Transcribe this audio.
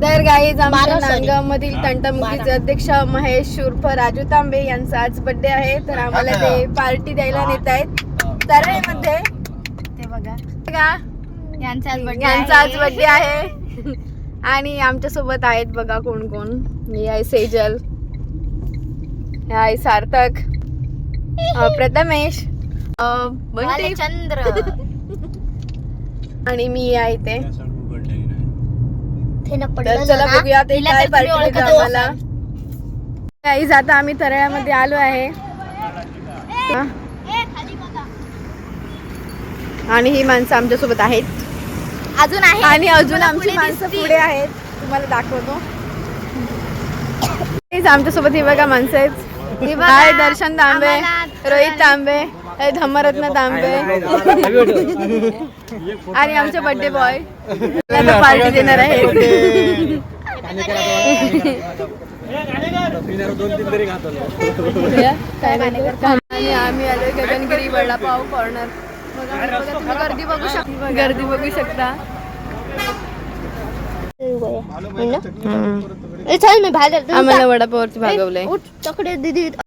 तर गाईज आमच्या नांदगाव मधील तंटामुखीचे अध्यक्ष महेश उर्फ राजू तांबे यांचा आज बर्थडे आहे. तर आम्हाला ते पार्टी द्यायला नेत आहेत तरळेमध्ये. ते बघा का यांचा आज बर्थडे आहे. आणि आमच्या सोबत आहेत बघा कोण कोण. मी आहे सेजल, आहे सार्थक, प्रथमेश, चंद्र आणि मी आहे ते. चला बघूया ते काय पार्टी देतो आम्हाला. गाईज आता आम्ही तरळ्यामध्ये आलो आहे आणि ही माणसं आमच्या सोबत आहेत अजून आहे आणि अजून आमची माणसं पुढे आहेत. तुम्हाला दाखवतो. आमच्या सोबत ही बघा माणसं आहेत. हाय दर्शन तांबे, रोहित तांबे, धम्मरत्न तांबे आणि आमचे बर्थडे बॉय पार्टी देणार आहेत. आणि आम्ही आलोय गगनगिरी वडापाव कॉर्नर. तुम्ही गर्दी बघू शकता. चल मी बाहेर आम्हाला वडापाववरती भागवलंय. तकडे दीदी